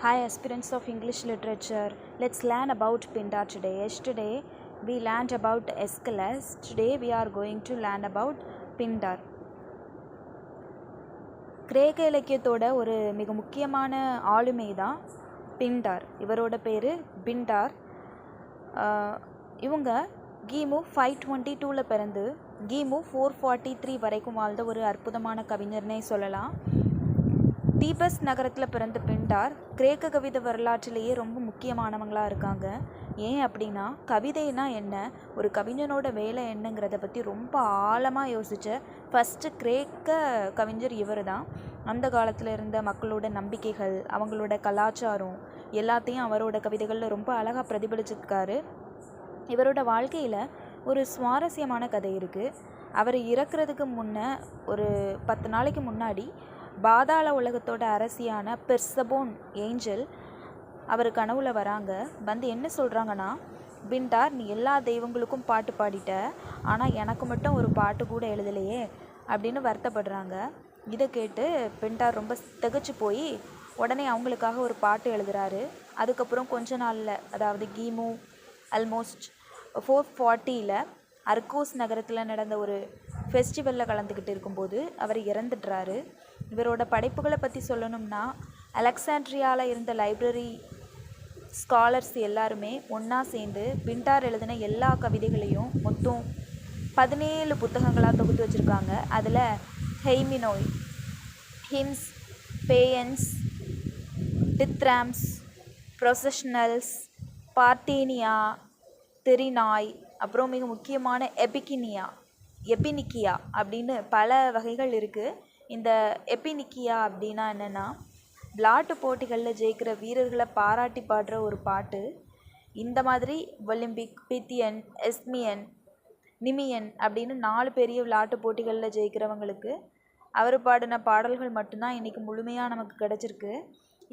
Hi aspirants of English literature, let's learn about Pindar today. Yesterday we learned about Aeschylus. Today we are going to learn about Pindar. கிரேக்க இலக்கியத்தோட ஒரு மிக முக்கியமான ஆளுமை தான் பிண்டார். இவரோட பேர் பிண்டார். இவங்க கிமு 522 பிறந்து கிமு 443 வரைக்கும் வாழ்ந்த ஒரு அற்புதமான கவிஞர்னே சொல்லலாம். தீபஸ் நகரத்தில் பிறந்த பிண்டார் கிரேக்க கவிதை வரலாற்றிலேயே ரொம்ப முக்கியமானவங்களாக இருக்காங்க. ஏன் அப்படின்னா கவிதைனா என்ன, ஒரு கவிஞனோட வேலை என்னங்கிறத பற்றி ரொம்ப ஆழமாக யோசித்த ஃபஸ்ட்டு கிரேக்க கவிஞர் இவர் தான். அந்த காலத்தில் இருந்த மக்களோட நம்பிக்கைகள், அவங்களோட கலாச்சாரம் எல்லாத்தையும் அவரோட கவிதைகளில் ரொம்ப அழகாக பிரதிபலிச்சிருக்காரு. இவரோட வாழ்க்கையில் ஒரு சுவாரஸ்யமான கதை இருக்குது. அவர் இறக்குறதுக்கு முன்னே ஒரு 10 நாளைக்கு முன்னாடி பாதாள உலகத்தோட அரசியான பெர்சபோன் ஏஞ்சல் அவர் கனவுல வராங்க. வந்து என்ன சொல்கிறாங்கன்னா, பிண்டார் நீ எல்லா தெய்வங்களுக்கும் பாட்டு பாடிட்ட, ஆனால் எனக்கு மட்டும் ஒரு பாட்டு கூட எழுதலையே அப்படின்னு வருத்தப்படுறாங்க. இதை கேட்டு பிண்டார் ரொம்ப திகச்சு போய் உடனே அவங்களுக்காக ஒரு பாட்டு எழுதுகிறாரு. அதுக்கப்புறம் கொஞ்ச நாளில், அதாவது கிமு ஆல்மோஸ்ட் 440 அர்கோஸ் நகரத்தில் நடந்த ஒரு ஃபெஸ்டிவலில் கலந்துக்கிட்டு இருக்கும்போது அவர் இறந்துடுறாரு. இவரோட படைப்புகளை பற்றி சொல்லணும்னா, அலெக்சாண்ட்ரியாவில் இருந்த லைப்ரரி ஸ்காலர்ஸ் எல்லாருமே ஒன்றா சேர்ந்து பிண்டார் எழுதின எல்லா கவிதைகளையும் மொத்தம் 17 புத்தகங்களாக தொகுத்து வச்சுருக்காங்க. அதில் ஹெய்மினோய், ஹிம்ஸ், பேயன்ஸ், டித்ராம்ஸ், ப்ரொசஷனல்ஸ், பார்டேனியா, தெரினாய், அப்புறம் மிக முக்கியமான எபினிக்கியா அப்படின்னு பல வகைகள் இருக்குது. இந்த எபினிக்கியா அப்படின்னா என்னென்னா, விளையாட்டு போட்டிகளில் ஜெயிக்கிற வீரர்களை பாராட்டி பாடுற ஒரு பாட்டு. இந்த மாதிரி ஒலிம்பிக், பித்தியன், எஸ்மியன், நிமியன் அப்படின்னு 4 பெரிய விளையாட்டு போட்டிகளில் ஜெயிக்கிறவங்களுக்கு அவர் பாடின பாடல்கள் மட்டும்தான் இன்றைக்கி முழுமையாக நமக்கு கிடச்சிருக்கு.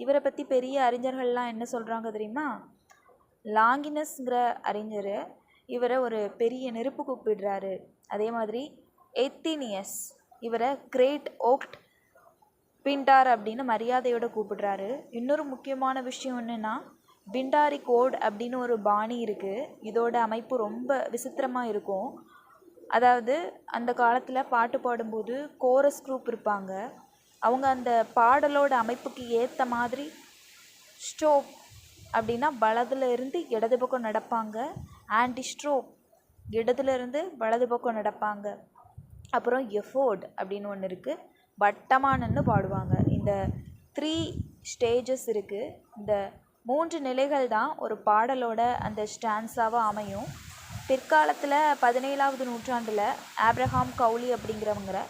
இவரை பற்றி பெரிய அறிஞர்கள்லாம் என்ன சொல்கிறாங்க தெரியுமா? லாங்கினஸ்ங்கிற அறிஞர் இவரை ஒரு பெரிய நெருப்பு கூப்பிடுறாரு. அதே மாதிரி எத்தினியஸ் இவரை கிரேட் ஓக்ட் பிண்டார் அப்படின்னு மரியாதையோடு கூப்பிடுறாரு. இன்னொரு முக்கியமான விஷயம் என்னென்னா, பிண்டாரி கோட் அப்படின்னு ஒரு பாணி இருக்குது. இதோட அமைப்பு ரொம்ப விசித்திரமாக இருக்கும். அதாவது அந்த காலத்தில் பாட்டு பாடும்போது கோரஸ் குரூப் இருப்பாங்க. அவங்க அந்த பாடலோட அமைப்புக்கு ஏற்ற மாதிரி ஸ்ட்ரோக் அப்படின்னா வலதுல இருந்து இடது பக்கம் நடப்பாங்க, ஆன்டி ஸ்ட்ரோக் இடதுலேருந்து வலது பக்கம் நடப்பாங்க, அப்புறம் எஃபோர்ட் அப்படின்னு ஒன்று இருக்குது, வட்டமாக நின்று பாடுவாங்க. இந்த 3 ஸ்டேஜஸ் இருக்குது. இந்த 3 நிலைகள் தான் ஒரு பாடலோட அந்த ஸ்டான்ஸாவாக அமையும். பிற்காலத்தில் 17ஆவது நூற்றாண்டில் ஆப்ரஹாம் கவுலி அப்படிங்கிறவங்க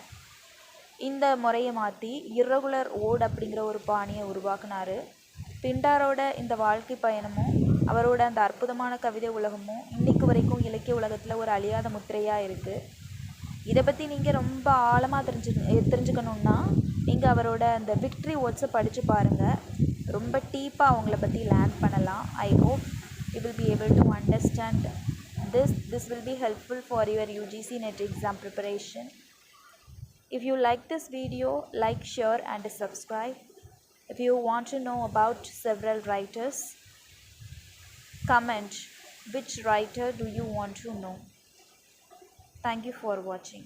இந்த முறையை மாற்றி இர்ரெகுலர் ஓட் அப்படிங்கிற ஒரு பாணியை உருவாக்குனார். பிண்டாரோட இந்த வாழ்க்கை பயணமும் அவரோட அந்த அற்புதமான கவிதை உலகமும் இன்றைக்கு வரைக்கும் இலக்கிய உலகத்தில் ஒரு அழியாத முத்திரையாக இருக்குது. இதை பற்றி நீங்கள் ரொம்ப ஆழமாக தெரிஞ்சுக்கணுன்னா நீங்கள் அவரோட அந்த விக்ட்ரி வேர்ட்ஸை படித்து பாருங்கள். ரொம்ப டீப்பாக அவங்கள பற்றி லேர்ன் பண்ணலாம். I hope you will be able to understand this will be helpful for your UGC NET exam preparation. If you like this video, like, share and subscribe. If you want to know about several writers, comment which writer do you want to know. Thank you for watching.